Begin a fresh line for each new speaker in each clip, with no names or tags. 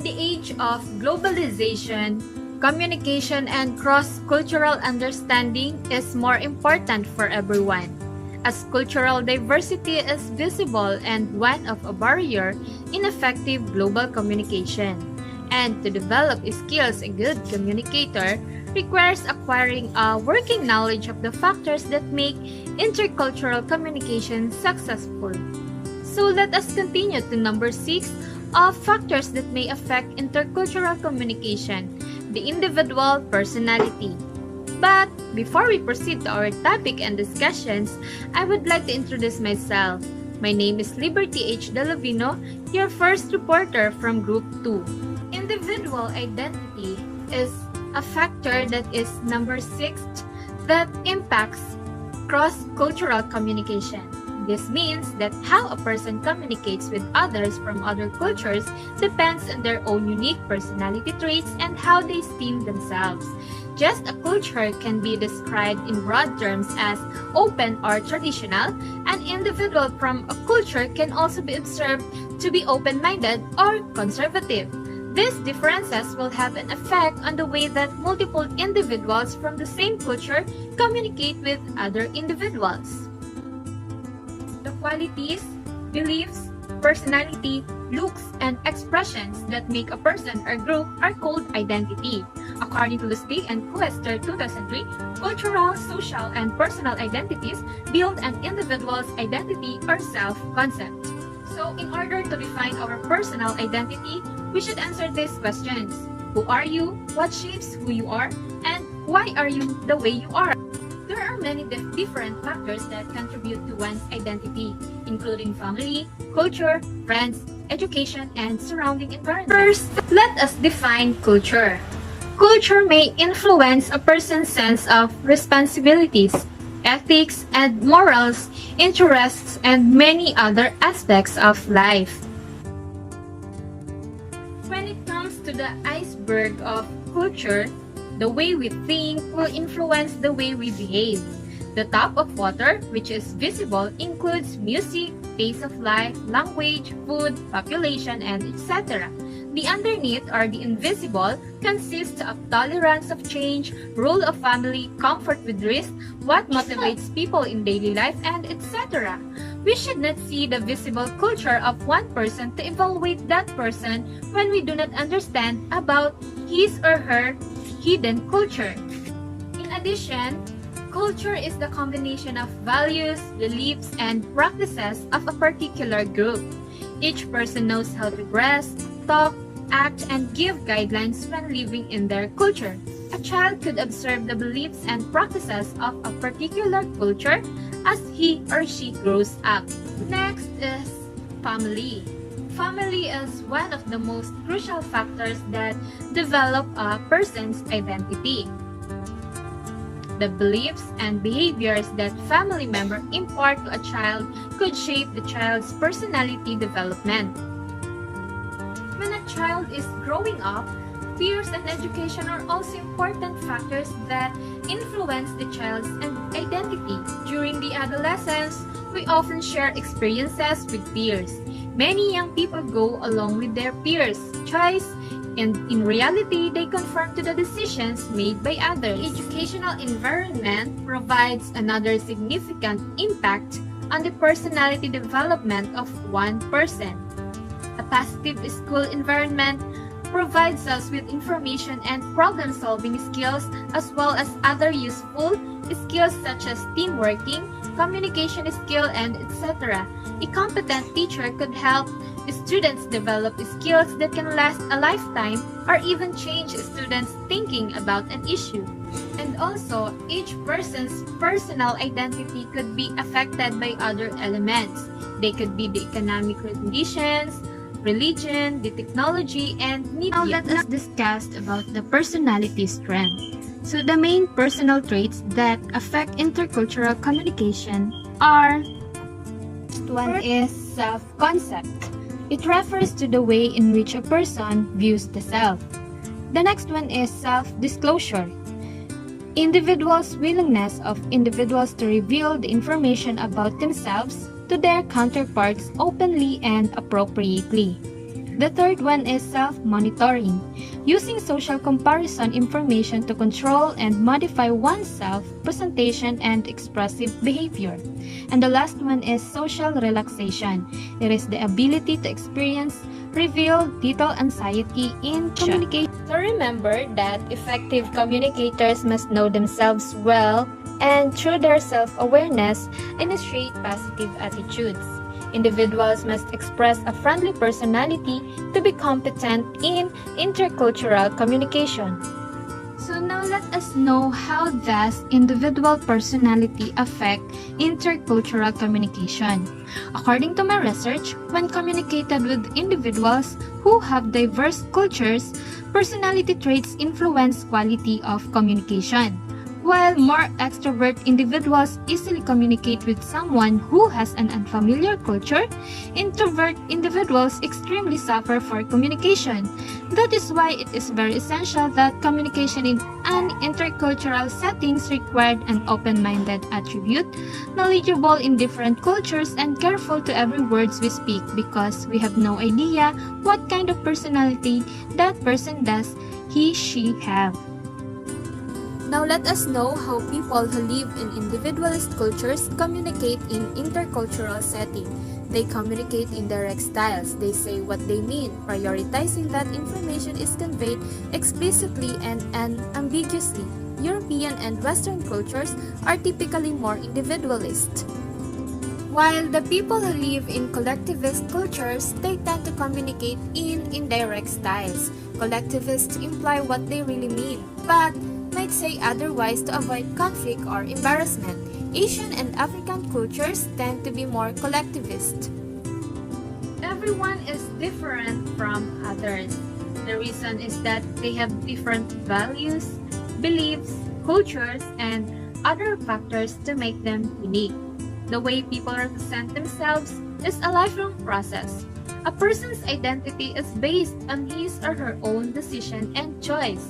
the age of globalization, communication and cross-cultural understanding is more important for everyone, as cultural diversity is visible and one of a barrier in effective global communication. And to develop skills a good communicator requires acquiring a working knowledge of the factors that make intercultural communication successful. So let us continue to number 6 of factors that may affect intercultural communication, the individual personality. But before we proceed to our topic and discussions, I would like to introduce myself. My name is Liberty H. Delavino, your first reporter from Group 2. Individual identity is a factor that is number 6 that impacts cross-cultural communication. This means that how a person communicates with others from other cultures depends on their own unique personality traits and how they esteem themselves. Just a culture can be described in broad terms as open or traditional. An individual from a culture can also be observed to be open-minded or conservative. These differences will have an effect on the way that multiple individuals from the same culture communicate with other individuals. The qualities, beliefs, personality, looks, and expressions that make a person or group are called identity. According to Lustig and Kuester 2003, cultural, social, and personal identities build an individual's identity or self-concept. So, in order to define our personal identity, we should answer these questions. Who are you? What shapes who you are? And why are you the way you are? There are many different factors that contribute to one's identity, including family, culture, friends, education, and surrounding environment. First, let us define culture. Culture may influence a person's sense of responsibilities, ethics and morals, interests, and many other aspects of life. When it comes to the iceberg of culture, the way we think will influence the way we behave. The top of water, which is visible, includes music, pace of life, language, food, population, and etc. The underneath, or the invisible, consists of tolerance of change, rule of family, comfort with risk, what motivates people in daily life, and etc. We should not see the visible culture of one person to evaluate that person when we do not understand about his or her hidden culture. In addition, culture is the combination of values, beliefs, and practices of a particular group. Each person knows how to dress, talk, act, and give guidelines when living in their culture. A child could observe the beliefs and practices of a particular culture as he or she grows up. Next is family. Family is one of the most crucial factors that develop a person's identity. The beliefs and behaviors that family members impart to a child could shape the child's personality development. When a child is growing up, peers and education are also important factors that influence the child's identity. During the adolescence, we often share experiences with peers. Many young people go along with their peers' choice, and in reality, they conform to the decisions made by others. The educational environment provides another significant impact on the personality development of one person. A positive school environment provides us with information and problem-solving skills as well as other useful skills such as team working, communication skill, and etc. A competent teacher could help students develop skills that can last a lifetime or even change students' thinking about an issue. And also, each person's personal identity could be affected by other elements. They could be the economic conditions, religion, the technology, and media. Now let us discuss about the personality strength. So the main personal traits that affect intercultural communication are: first one is self-concept. It refers to the way in which a person views the self. The next one is self-disclosure. Individuals' willingness of individuals to reveal the information about themselves to their counterparts openly and appropriately. The third one is self-monitoring, using social comparison information to control and modify oneself, presentation, and expressive behavior. And the last one is social relaxation. It is the ability to experience reveal little anxiety in communication. So remember that effective communicators must know themselves well and through their self-awareness initiate positive attitudes. Individuals must express a friendly personality to be competent in intercultural communication. So now let us know how does individual personality affect intercultural communication. According to my research, when communicated with individuals who have diverse cultures, personality traits influence quality of communication. While more extrovert individuals easily communicate with someone who has an unfamiliar culture, introvert individuals extremely suffer for communication. That is why it is very essential that communication in an intercultural settings required an open-minded attribute, knowledgeable in different cultures, and careful to every words we speak because we have no idea what kind of personality that person does he/she have.
Now let us know how people who live in individualist cultures communicate in intercultural setting. They communicate in direct styles. They say what they mean, prioritizing that information is conveyed explicitly and unambiguously. European and Western cultures are typically more individualist. While the people who live in collectivist cultures, they tend to communicate in indirect styles. Collectivists imply what they really mean, but might say otherwise to avoid conflict or embarrassment. Asian and African cultures tend to be more collectivist.
Everyone is different from others. The reason is that they have different values, beliefs, cultures, and other factors to make them unique. The way people represent themselves is a lifelong process. A person's identity is based on his or her own decision and choice.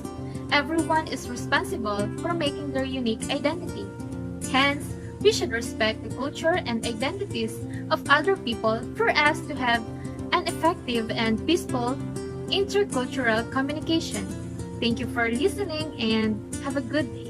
Everyone is responsible for making their unique identity. Hence, we should respect the culture and identities of other people for us to have an effective and peaceful intercultural communication. Thank you for listening and have a good day.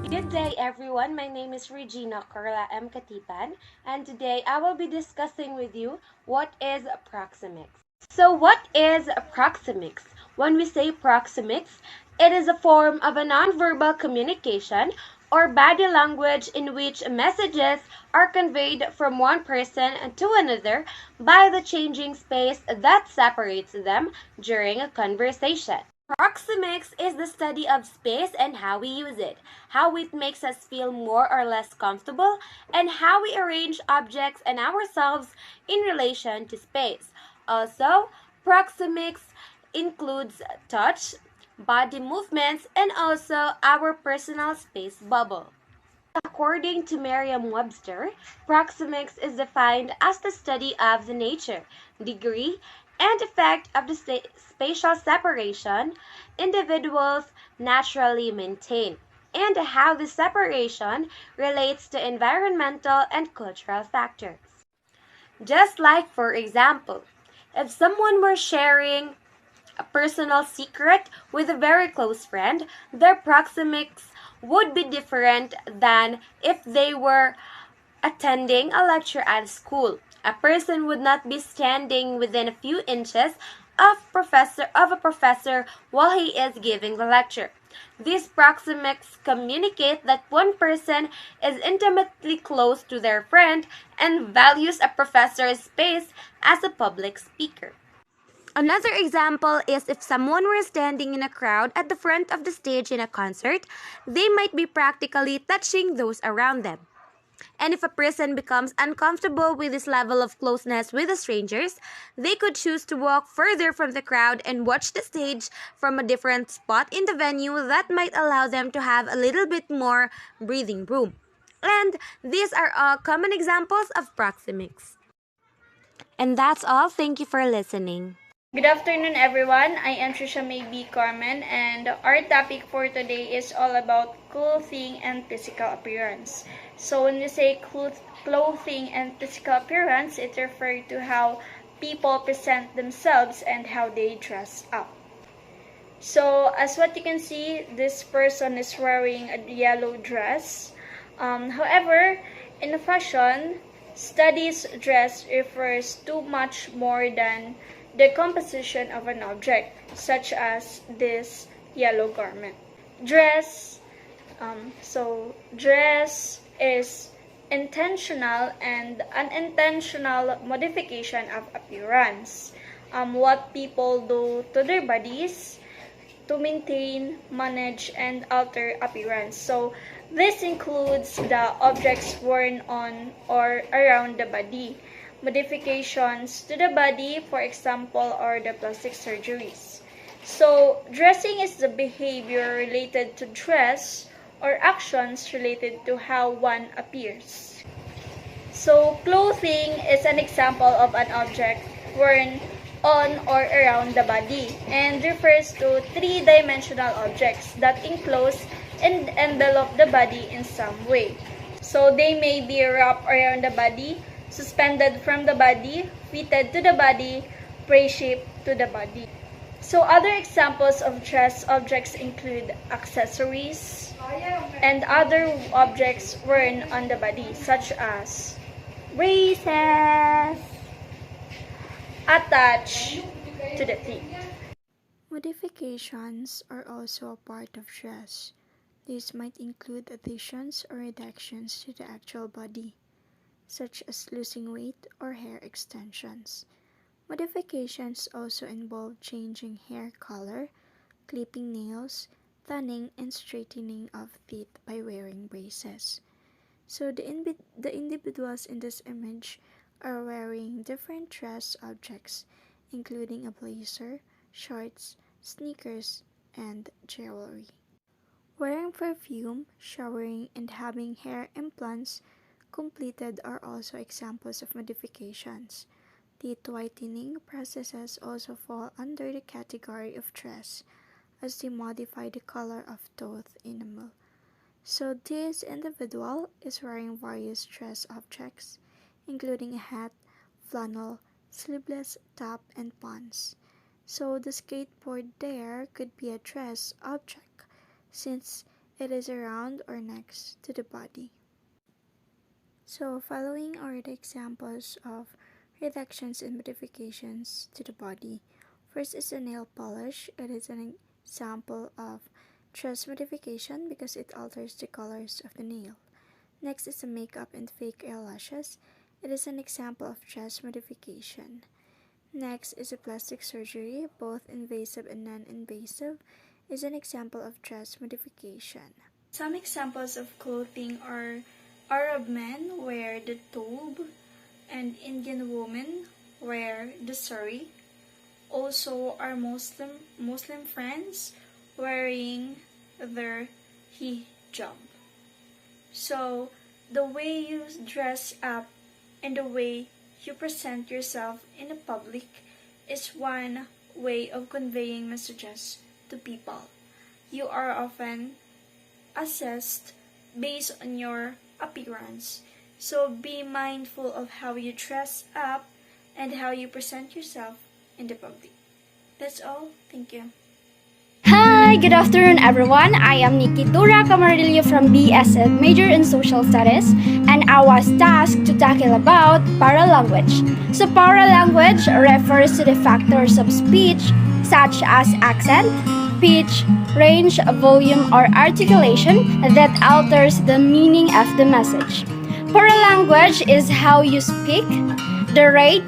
Good day, everyone. My name is Regina Carla M. Katipan, and today I will be discussing with you what is proxemics. So, what is proxemics? When we say proxemics, it is a form of a nonverbal communication or body language in which messages are conveyed from one person to another by the changing space that separates them during a conversation. Proxemics is the study of space and how we use it, how it makes us feel more or less comfortable, and how we arrange objects and ourselves in relation to space. Also, proxemics includes touch, body movements, and also our personal space bubble. According to Merriam-Webster, proxemics is defined as the study of the nature, degree, and effect of the spatial separation individuals naturally maintain, and how the separation relates to environmental and cultural factors. Just like, for example, if someone were sharing a personal secret with a very close friend, their proxemics would be different than if they were attending a lecture at school. A person would not be standing within a few inches of a professor while he is giving the lecture. These proxemics communicate that one person is intimately close to their friend and values a professor's space as a public speaker. Another example is if someone were standing in a crowd at the front of the stage in a concert, they might be practically touching those around them. And if a person becomes uncomfortable with this level of closeness with the strangers, they could choose to walk further from the crowd and watch the stage from a different spot in the venue that might allow them to have a little bit more breathing room. And these are all common examples of proxemics. And that's all. Thank you for listening.
Good afternoon, everyone. I am Trisha Maybe Carmen, and our topic for today is all about clothing and physical appearance. So, when we say clothing and physical appearance, it refers to how people present themselves and how they dress up. So, as what you can see, this person is wearing a yellow dress. However, in fashion, studies dress refers to much more than the composition of an object, such as this yellow garment. Dress, dress is intentional and unintentional modification of appearance. What people do to their bodies to maintain, manage, and alter appearance. So, this includes the objects worn on or around the body, modifications to the body, for example, or the plastic surgeries. So, dressing is the behavior related to dress or actions related to how one appears. So, clothing is an example of an object worn on or around the body and refers to three-dimensional objects that enclose and envelop the body in some way. So, they may be wrapped around the body, suspended from the body, fitted to the body, pre-shaped to the body. So other examples of dress objects include accessories and other objects worn on the body such as braces attached to the feet.
Modifications are also a part of dress. These might include additions or reductions to the actual body, such as losing weight or hair extensions. Modifications also involve changing hair color, clipping nails, tanning, and straightening of teeth by wearing braces. So the individuals in this image are wearing different dress objects, including a blazer, shorts, sneakers, and jewelry. Wearing perfume, showering, and having hair implants completed are also examples of modifications. Teeth whitening processes also fall under the category of dress, as they modify the color of tooth enamel. So this individual is wearing various dress objects, including a hat, flannel, sleeveless top, and pants. So the skateboard there could be a dress object, since it is around or next to the body. So following are the examples of reductions and modifications to the body. First is a nail polish. It is an example of dress modification because it alters the colors of the nail. Next is a makeup and fake eyelashes. It is an example of dress modification. Next is a plastic surgery, both invasive and non-invasive, is an example of dress modification. Some examples of clothing are Arab men wear the tobe, and Indian women wear the sari. Also, our Muslim friends wearing their hijab. So, the way you dress up and the way you present yourself in the public is one way of conveying messages to people. You are often assessed based on your appearance. So be mindful of how you dress up and how you present yourself in the public. That's all. Thank you.
Hi, good afternoon everyone. I am Nikki Tura Camarillo from BSF Major in Social Studies, and I was tasked to tackle about paralanguage. So paralanguage refers to the factors of speech such as accent, pitch, range, volume, or articulation that alters the meaning of the message. Paralanguage is how you speak, the rate,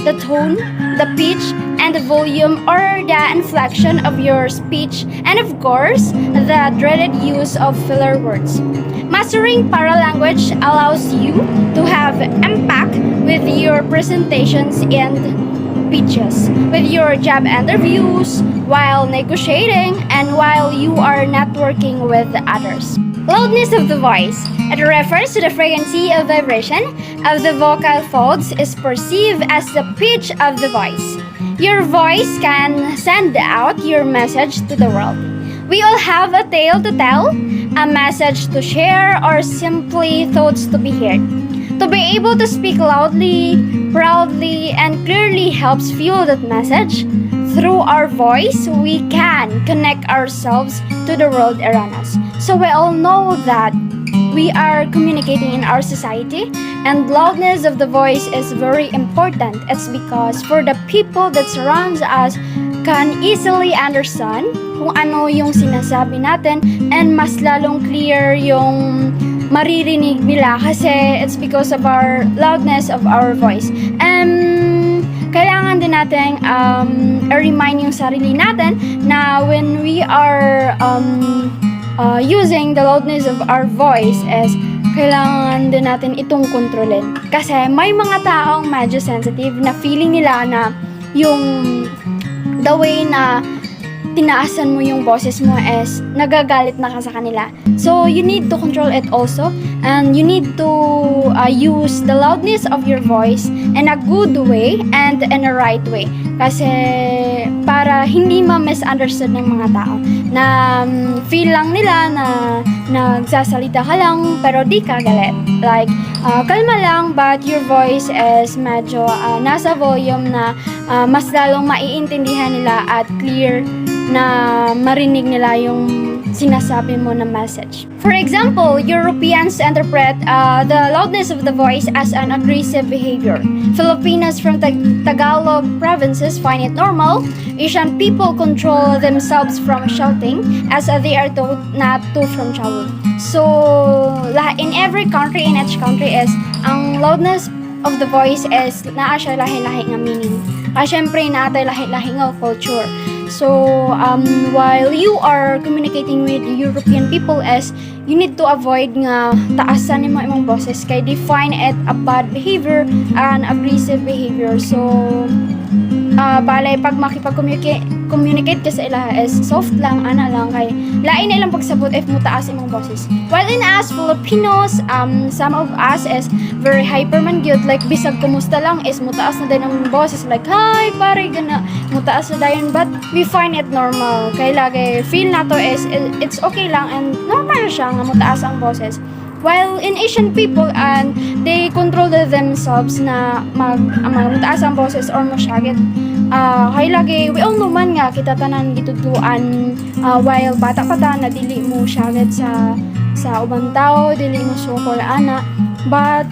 the tone, the pitch, and the volume or the inflection of your speech, and of course, the dreaded use of filler words. Mastering paralanguage allows you to have impact with your presentations and pitches, with your job interviews, while negotiating, and while you are networking with others. Loudness of the voice. It refers to the frequency of vibration of the vocal folds is perceived as the pitch of the voice. Your voice can send out your message to the world. We all have a tale to tell, a message to share, or simply thoughts to be heard. To be able to speak loudly, proudly, and clearly helps fuel that message. Through our voice, we can connect ourselves to the world around us. So we all know that we are communicating in our society, and loudness of the voice is very important. It's because for the people that surrounds us can easily understand kung ano yung sinasabi natin, and mas lalong clear yung maririnig nila kasi it's because of our loudness of our voice. Kailangan din natin remind yung sarili natin na when we are using the loudness of our voice is kailangan din natin itong kontrolin. Kasi may mga taong medyo sensitive na feeling nila na yung the way na tinaasan mo yung boses mo is nagagalit na ka sa kanila. So, you need to control it also, and you need to use the loudness of your voice in a good way and in a right way. Kasi para hindi ma-misunderstood ng mga tao na feel lang nila na nagsasalita ka lang pero di ka galit. Like, kalma lang but your voice is medyo nasa volume na mas lalong maiintindihan nila at clear na marinig nila yung sinasabi mo na message. For example, Europeans interpret the loudness of the voice as an aggressive behavior. Filipinos from Tagalog provinces find it normal. Asian people control themselves from shouting as they are taught not to from childhood. So, in every country, in each country is, ang loudness of the voice is naa siya lahi-lahi nga meaning. Syempre, naatay lahi-lahi nga culture. So, while you are communicating with European people is, you need to avoid nga taasan ni mga imong boses kay define it a bad behavior and aggressive behavior. So, balay pag makipag-communicate ka sa ila is soft lang, ana lang kay lain na ilang pagsabot if mo taas imong boses. While in us Filipinos, some of us is very hyper man gyud, like bisag kumusta lang is mo taas na din ang boses, like hi pare gana mo taas na dayon, but we find it normal kay lagi feel nato is it's okay lang and normal siya nga mo taas ang boses. While in Asian people, and they control themselves na magtaas ang boses or masyagit. Kaya lagi, we all know man nga, kita tanan gitudluan while bata pa ta, na dili mo syagit sa ubang tao, dili mo sukol ana. But,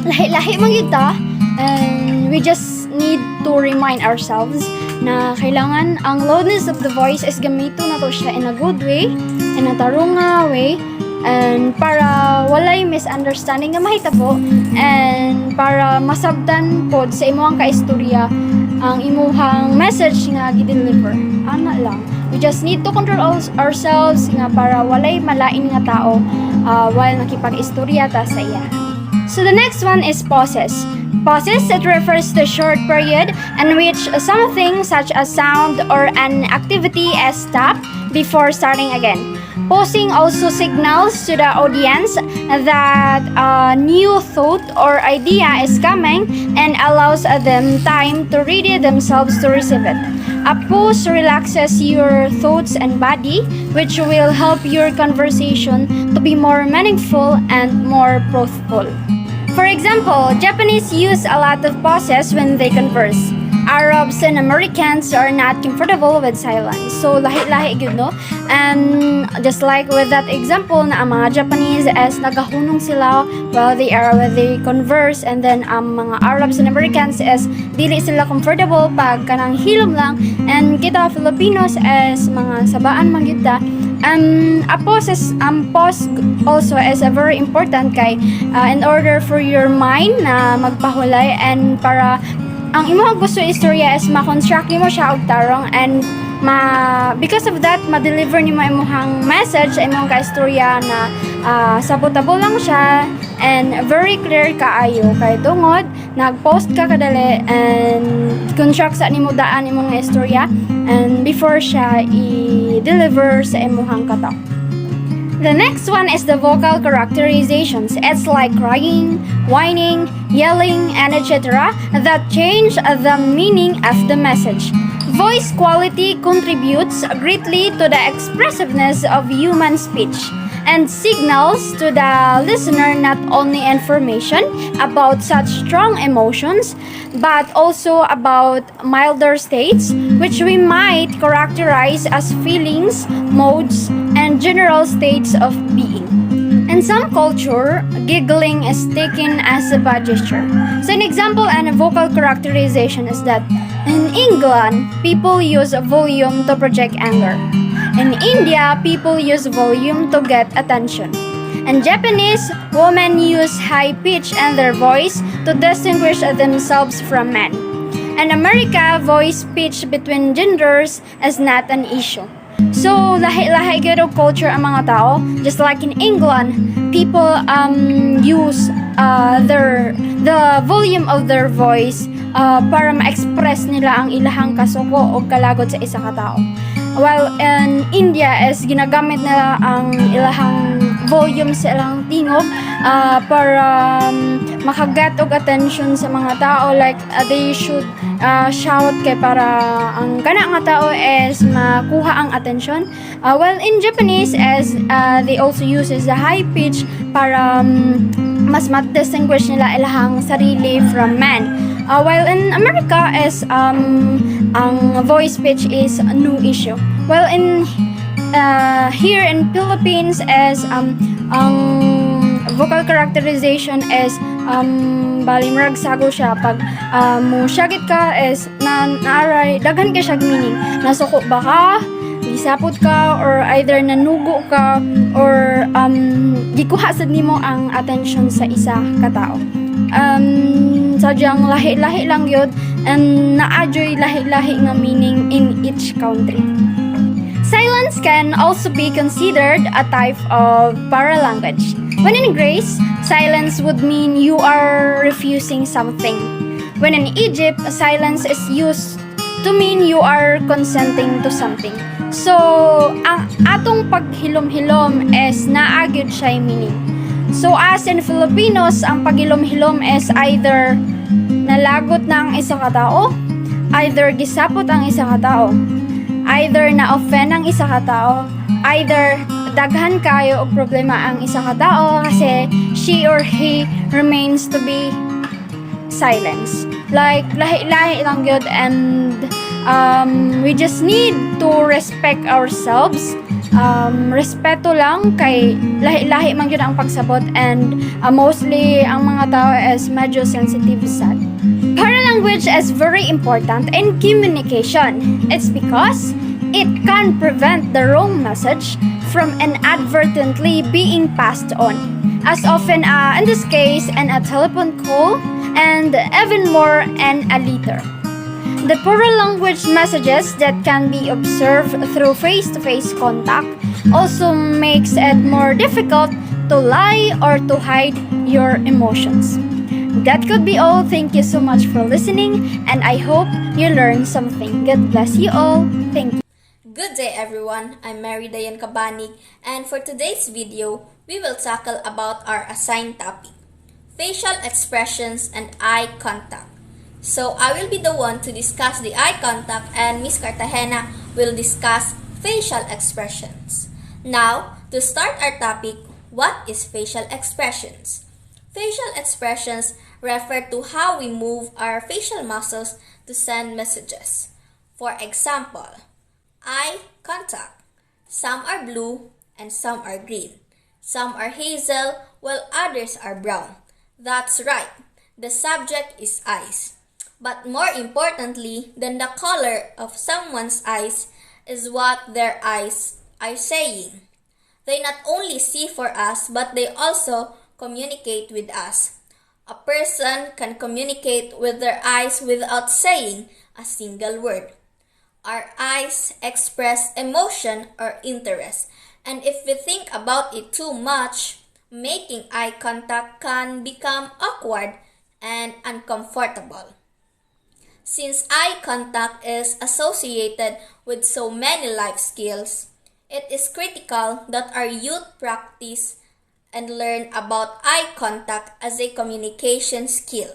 lahi-lahi man yun ta, and we just need to remind ourselves na kailangan ang loudness of the voice is gamito na to siya in a good way, in a tarunga way, and para walay misunderstanding nga mahitabo, and para masabtan pod sa imuhang kaistorya ang imuhang message nga gi-deliver. Ana lang. We just need to control ourselves nga para walay malain nga tao while nakipag-istorya ta sa iya. So the next one is pauses. Pauses, it refers to a short period in which something such as sound or an activity is stopped before starting again. Pausing also signals to the audience that a new thought or idea is coming and allows them time to ready themselves to receive it. A pause relaxes your thoughts and body, which will help your conversation to be more meaningful and more fruitful. For example, Japanese use a lot of pauses when they converse. Arabs and Americans are not comfortable with silence. So, lahi-lahi gyud no? And just like with that example na ang mga Japanese as nagahunong sila while they converse, and then ang mga Arabs and Americans as dili sila comfortable pag kanang hilom lang, and kita Filipinos as mga sabaan man gyud ta. A pause also is a very important kay in order for your mind na magpahulay and para ang imong gusto istorya is ma-construct nimo siya og tarong, and because of that ma-deliver nimo imong message sa imong kaistorya na sabotable lang siya and very clear kaayo kay tungod nag-post ka kadali and construct sa nimo daan imong istorya and before siya i-deliver sa imong katok. The next one is the vocal characterizations. It's like crying, whining, yelling, and etc. that change the meaning of the message. Voice quality contributes greatly to the expressiveness of human speech and signals to the listener not only information about such strong emotions but also about milder states which we might characterize as feelings, modes, and general states of being. In some culture, giggling is taken as a bad gesture. So an example and a vocal characterization is that in England, people use volume to project anger. In India, people use volume to get attention. In Japanese, women use high pitch in their voice to distinguish themselves from men. In America, voice pitch between genders is not an issue. So, lahi-lahi gyud og culture ang mga tao. Just like in England, people use the volume of their voice para ma-express nila ang ilahang kasuko o kalagod sa isa ka tao. While in India is ginagamit nila ang ilahang volume sa ilang tingog para makagat og attention sa mga tao, like they should shout kay para ang kana nga tao is makuha ang attention. While in Japanese as they also uses the high pitch para mas ma-distinguish nila ilahang sarili from man. While in America is ang voice pitch is no issue. While in here in Philippines is ang vocal characterization is bali murag sago siya pag mo syagit ka is naaray daghan kay siya meaning. Nasuko ba ka? Gisapot ka or either nanugo ka or gikuha sad nimo ang attention sa isa ka tao. Sadyang lahi-lahi lang yun and naadyoy lahi-lahi nga meaning in each country. Silence can also be considered a type of paralanguage. When in Greece, silence would mean you are refusing something. When in Egypt, silence is used to mean you are consenting to something. So, ang atong paghilom-hilom is naagyod siya meaning. So as in Filipinos, ang paghilom-hilom is either nalagot na ang isa ka tao, either gisapot ang isa ka tao, either na-offend ang isa ka tao, either daghan kayo og problema ang isa ka tao kasi she or he remains to be silence. Like, lahi-lahi lang yun and we just need to respect ourselves. Respeto lang kay lahi-lahi man yun ang pagsabot and mostly ang mga tao is medyo sensitive sad. Paralanguage is very important in communication. It's because it can prevent the wrong message from inadvertently being passed on. As often in this case in a telephone call and even more in a letter. The paralanguage messages that can be observed through face-to-face contact also makes it more difficult to lie or to hide your emotions. That could be all. Thank you so much for listening and I hope you learned something. God bless you all. Thank you.
Good day everyone, I'm Mary Dayan Kabanig and for today's video, we will tackle about our assigned topic, facial expressions and eye contact. So I will be the one to discuss the eye contact and Miss Cartagena will discuss facial expressions. Now, to start our topic, what is facial expressions? Facial expressions refer to how we move our facial muscles to send messages. For example, eye contact. Some are blue and some are green. Some are hazel while others are brown. That's right, the subject is eyes. But more importantly than the color of someone's eyes is what their eyes are saying. They not only see for us, but they also communicate with us. A person can communicate with their eyes without saying a single word. Our eyes express emotion or interest, and if we think about it too much, making eye contact can become awkward and uncomfortable. Since eye contact is associated with so many life skills, It is critical that our youth practice and learn about eye contact as a communication skill.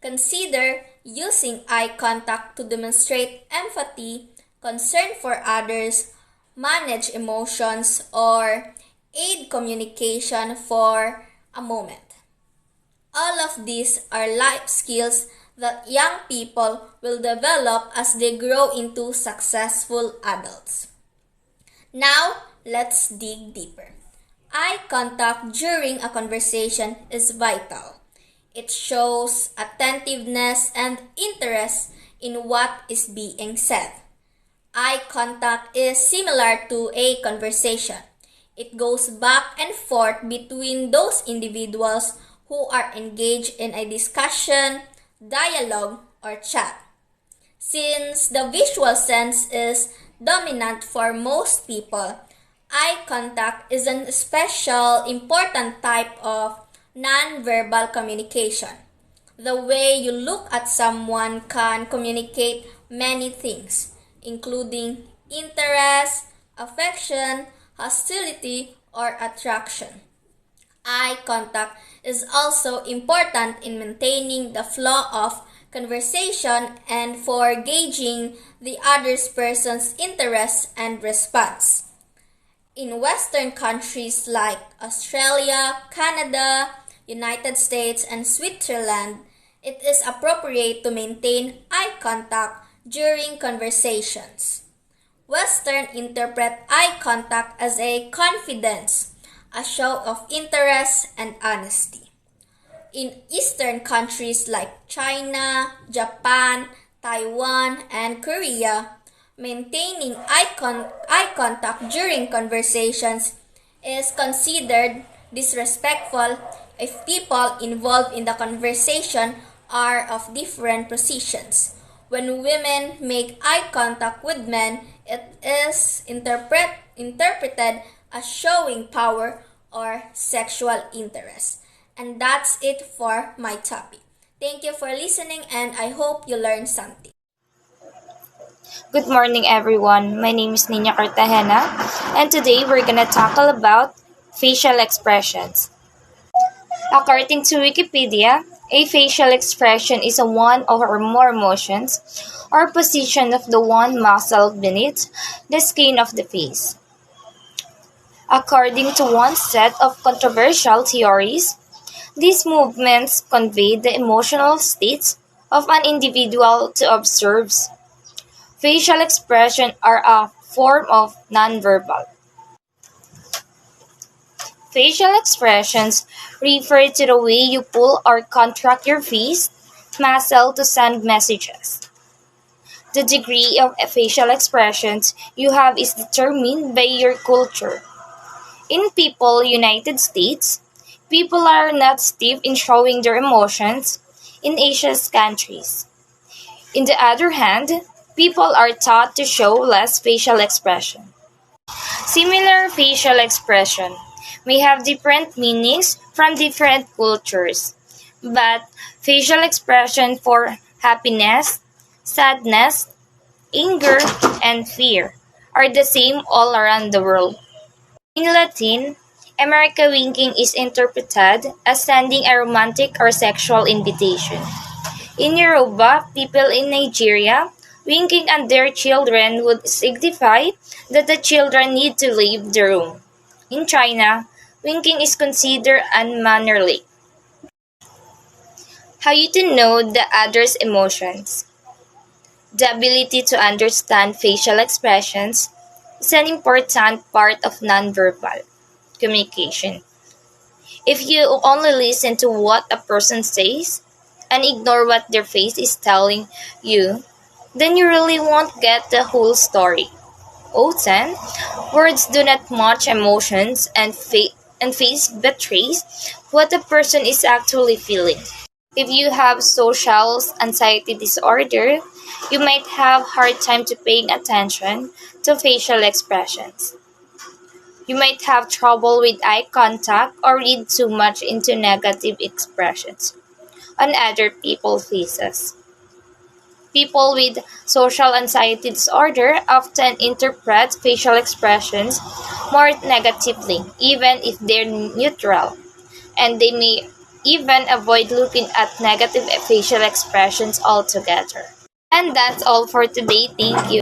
Consider using eye contact to demonstrate empathy, concern for others, manage emotions, or aid communication for a moment. All of these are life skills that young people will develop as they grow into successful adults. Now, let's dig deeper. Eye contact during a conversation is vital. It shows attentiveness and interest in what is being said. Eye contact is similar to a conversation. It goes back and forth between those individuals who are engaged in a discussion, dialogue, or chat. Since the visual sense is dominant for most people, eye contact is an special important type of non-verbal communication. The way you look at someone can communicate many things, including interest, affection, hostility, or attraction. Eye contact is also important in maintaining the flow of conversation and for gauging the other person's interest and response. In Western countries like Australia, Canada, United States, and Switzerland, it is appropriate to maintain eye contact during conversations. Western interpret eye contact as a confidence, a show of interest and honesty. In Eastern countries like China, Japan, Taiwan, and Korea, maintaining eye contact during conversations is considered disrespectful if people involved in the conversation are of different positions. When women make eye contact with men, it is interpreted as showing power or sexual interest. And that's it for my topic. Thank you for listening and I hope you learned something.
Good morning, everyone. My name is Nina Cartagena, and today we're gonna talk about facial expressions. According to Wikipedia, a facial expression is a one or more motions or position of the one muscle beneath the skin of the face. According to one set of controversial theories, these movements convey the emotional states of an individual to observes. Facial expressions are a form of nonverbal. Facial expressions refer to the way you pull or contract your face muscle to send messages. The degree of facial expressions you have is determined by your culture. In United States, people are not stiff in showing their emotions in Asia's countries. On the other hand, people are taught to show less facial expression. Similar facial expression may have different meanings from different cultures, but facial expression for happiness, sadness, anger, and fear are the same all around the world. In Latin America, winking is interpreted as sending a romantic or sexual invitation. In Yoruba, people in Nigeria, winking at their children would signify that the children need to leave the room. In China, winking is considered unmannerly. How you to know the other's emotions. The ability to understand facial expressions is an important part of nonverbal communication. If you only listen to what a person says and ignore what their face is telling you, then you really won't get the whole story. Often, words do not match emotions and face betrays what a person is actually feeling. If you have social anxiety disorder, you might have hard time to paying attention to facial expressions. You might have trouble with eye contact or read too much into negative expressions on other people's faces. People with social anxiety disorder often interpret facial expressions more negatively, even if they're neutral, and they may even avoid looking at negative facial expressions altogether. And that's all for today. Thank you.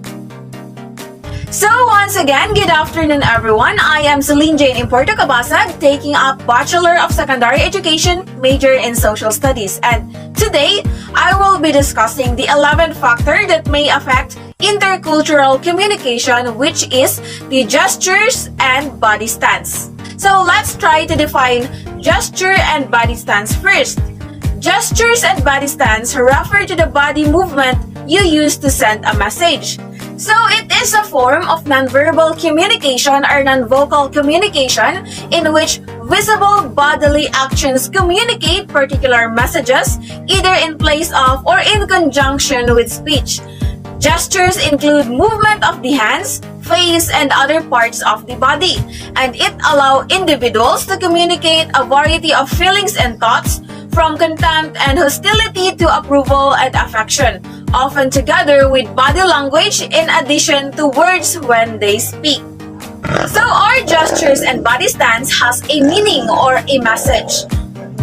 So once again, good afternoon everyone. I am Celine Jane Importo Cabasag, taking up Bachelor of Secondary Education, major in Social Studies. And today, I will be discussing the 11th factor that may affect intercultural communication, which is the gestures and body stance. So let's try to define gesture and body stance first. Gestures and body stance refer to the body movement you use to send a message. So it is a form of nonverbal communication or nonvocal communication in which visible bodily actions communicate particular messages either in place of or in conjunction with speech. Gestures include movement of the hands, face, and other parts of the body, and it allows individuals to communicate a variety of feelings and thoughts from contempt and hostility to approval and affection, often together with body language in addition to words when they speak. So our gestures and body stance has a meaning or a message.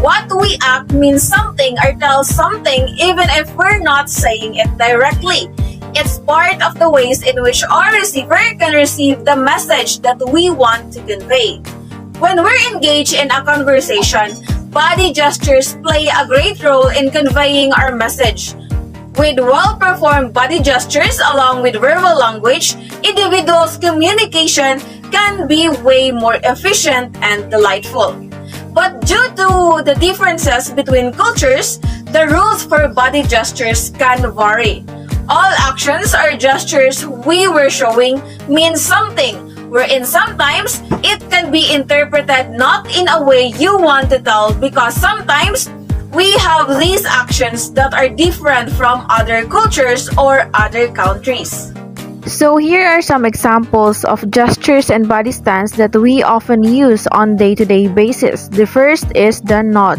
What we act means something or tells something even if we're not saying it directly. It's part of the ways in which our receiver can receive the message that we want to convey. When we're engaged in a conversation, body gestures play a great role in conveying our message. With well-performed body gestures along with verbal language, individuals' communication can be way more efficient and delightful. But due to the differences between cultures, the rules for body gestures can vary. All actions or gestures we were showing mean something, wherein sometimes it can be interpreted not in a way you want to tell because sometimes we have these actions that are different from other cultures or other countries.
So here are some examples of gestures and body stance that we often use on day-to-day basis. The first is the nod.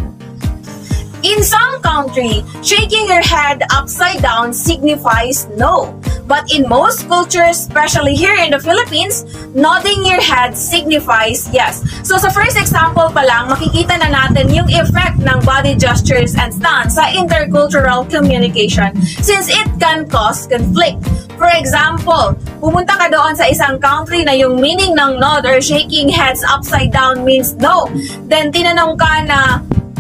In some country, shaking your head upside down signifies no. But in most cultures, especially here in the Philippines, nodding your head signifies yes. So sa first example pa lang, makikita na natin yung effect ng body gestures and stance sa intercultural communication since it can cause conflict. For example, pumunta ka doon sa isang country na yung meaning ng nod or shaking heads upside down means no. Then tinanong ka na,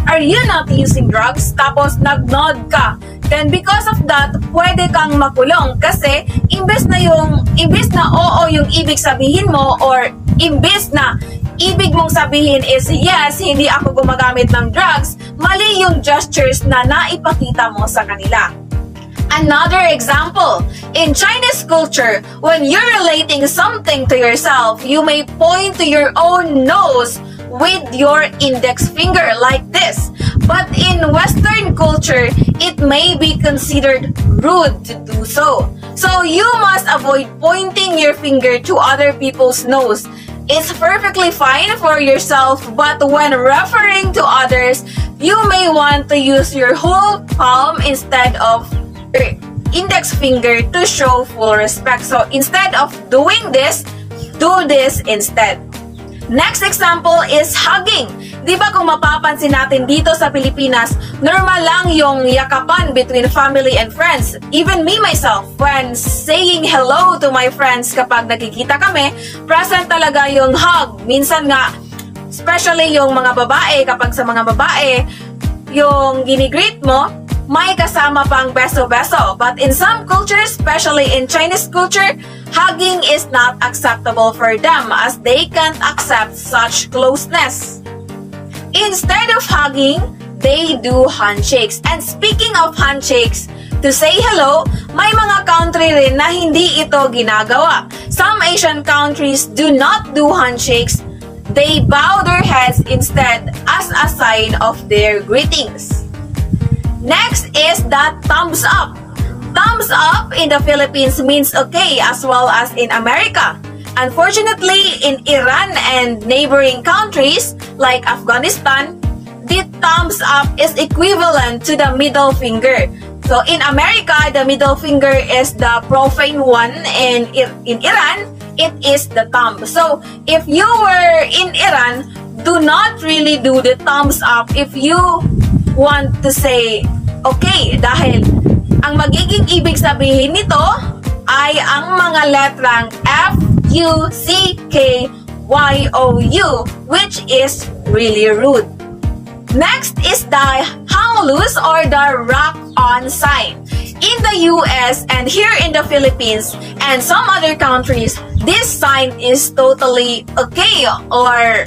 are you not using drugs? Tapos nag-nod ka. Then because of that, pwede kang makulong kasi imbes na oo yung ibig sabihin mo or imbes na ibig mong sabihin is yes, hindi ako gumagamit ng drugs, mali yung gestures na naipakita mo sa kanila. Another example, in Chinese culture, when you're relating something to yourself, you may point to your own nose with your index finger like this. But in Western culture, it may be considered rude to do so. So you must avoid pointing your finger to other people's nose. It's perfectly fine for yourself, but when referring to others, you may want to use your whole palm instead of your index finger to show full respect. So instead of doing this, do this instead. Next example is hugging. Di ba kung mapapansin natin dito sa Pilipinas, normal lang yung yakapan between family and friends. Even me myself, when saying hello to my friends kapag nakikita kami, present talaga yung hug. Minsan nga, especially yung mga babae, kapag sa mga babae, yung ginigreet mo, may kasama pang beso-beso. But in some cultures, especially in Chinese culture, hugging is not acceptable for them as they can't accept such closeness. Instead of hugging, they do handshakes. And speaking of handshakes, to say hello, may mga country rin na hindi ito ginagawa. Some Asian countries do not do handshakes. They bow their heads instead as a sign of their greetings. Next is the thumbs up. Thumbs up in the Philippines means okay as well as in America. Unfortunately, in Iran and neighboring countries like Afghanistan, the thumbs up is equivalent to the middle finger. So in America, the middle finger is the profane one, and in Iran, it is the thumb. So if you were in Iran, do not really do the thumbs up if you want to say okay, dahil ang magiging ibig sabihin nito ay ang mga letrang F, U, C, K, Y, O, U, which is really rude. Next is the hang loose or the rock on sign. In the US and here in the Philippines and some other countries, this sign is totally okay or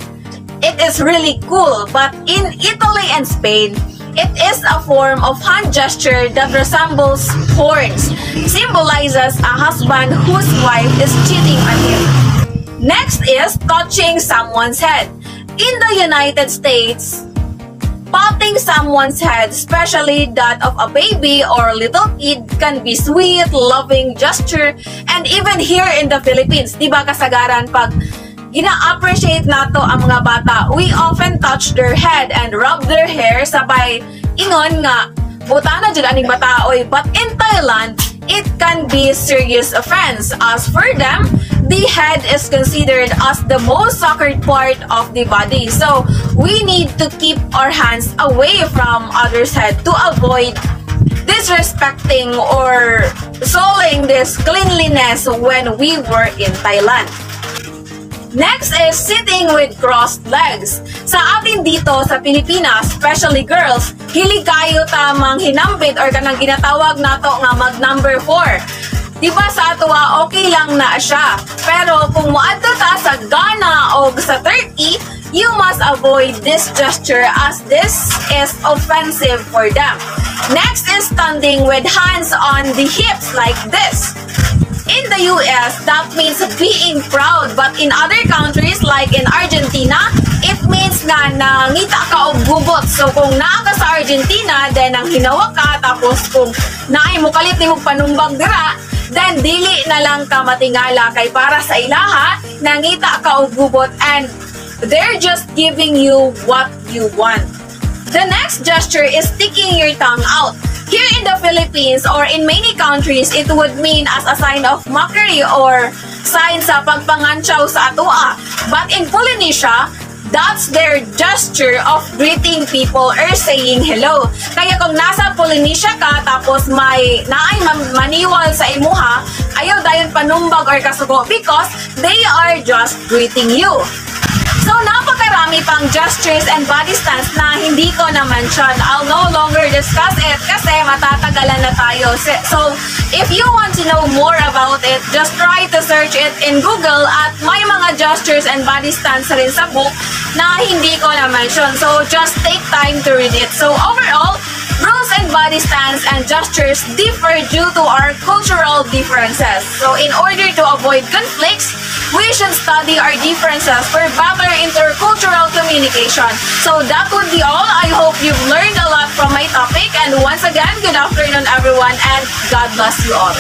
it is really cool. But in Italy and Spain, it is a form of hand gesture that resembles horns, symbolizes a husband whose wife is cheating on him. Next is touching someone's head. In the United States, patting someone's head, especially that of a baby or little kid, can be sweet, loving gesture, and even here in the Philippines, di ba kasagaran pag gina-appreciate nato ang mga bata, we often touch their head and rub their hair sabay ingon nga butana jud aning bataoy. But in Thailand, it can be serious offense as for them, the head is considered as the most sacred part of the body. So we need to keep our hands away from others' head to avoid disrespecting or sullying this cleanliness when we were in Thailand. Next is sitting with crossed legs. Sa atin dito sa Pilipinas, especially girls, hilig kayo tamang hinambit or kanang ginatawag nato nga mag number 4. Diba sa atuwa, okay lang na siya. Pero kung muadto ta sa Ghana o sa Turkey, you must avoid this gesture as this is offensive for them. Next is standing with hands on the hips like this. In the US, that means being proud, but in other countries like in Argentina, it means nga nangita ka og gubot. So kung naa ka sa Argentina, then ang hinawa ka, tapos kung naay mo kalit ni mo panumbang dira, then dili na lang ka matingala kay para sa ilaha, nangita ka og gubot and they're just giving you what you want. The next gesture is sticking your tongue out. Here in the Philippines or in many countries, it would mean as a sign of mockery or sign sa pagpangansyaw sa atua. But in Polynesia, that's their gesture of greeting people or saying hello. Kaya kung nasa Polynesia ka tapos may naay maniwal sa imuha, ayaw dayon panumbag or kasugo because they are just greeting you. So, napakarami pang gestures and body stance na hindi ko na-mention. I'll no longer discuss it kasi matatagalan na tayo. So, if you want to know more about it, just try to search it in Google at may mga gestures and body stance rin sa book na hindi ko na-mention. So, just take time to read it. So, overall, rules and body stance and gestures differ due to our cultural differences. So, in order to avoid conflicts, we should study our differences for better intercultural communication. So that would be all. I hope you've learned a lot from my topic. And once again, good afternoon everyone and God bless you all.